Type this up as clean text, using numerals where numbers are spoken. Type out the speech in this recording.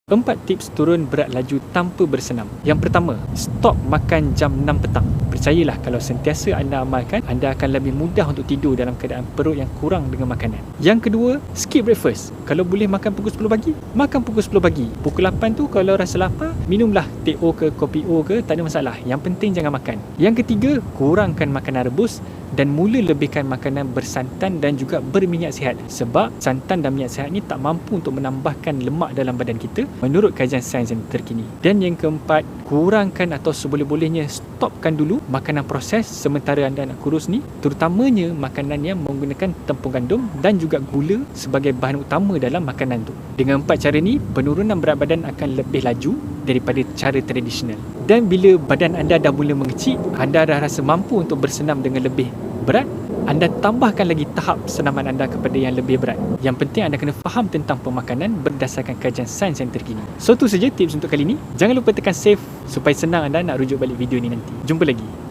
4 tips turun berat laju tanpa bersenam. Yang pertama, stop makan jam 6 petang. Percayalah, kalau sentiasa anda amalkan, anda akan lebih mudah untuk tidur dalam keadaan perut yang kurang dengan makanan. Yang kedua, skip breakfast. Kalau boleh makan pukul 10 pagi, makan pukul 10 pagi. Pukul 8 tu kalau rasa lapar, minumlah teh O ke kopi O ke, tak ada masalah. Yang penting jangan makan. Yang ketiga, kurangkan makanan rebus dan mula lebihkan makanan bersantan dan juga berminyak sihat. Sebab santan dan minyak sihat ni tak mampu untuk menambahkan lemak dalam badan kita menurut kajian sains yang terkini. Dan yang keempat, kurangkan atau seboleh-bolehnya stopkan dulu makanan proses sementara anda nak kurus ni, terutamanya makanan yang menggunakan tepung gandum dan juga gula sebagai bahan utama dalam makanan tu. Dengan 4 cara ni, penurunan berat badan akan lebih laju daripada cara tradisional. Dan bila badan anda dah mula mengecil, anda dah rasa mampu untuk bersenam dengan lebih berat, anda tambahkan lagi tahap senaman anda kepada yang lebih berat. Yang penting anda kena faham tentang pemakanan berdasarkan kajian sains yang terkini. So, itu saja tips untuk kali ini. Jangan lupa tekan save supaya senang anda nak rujuk balik video ni nanti. Jumpa lagi.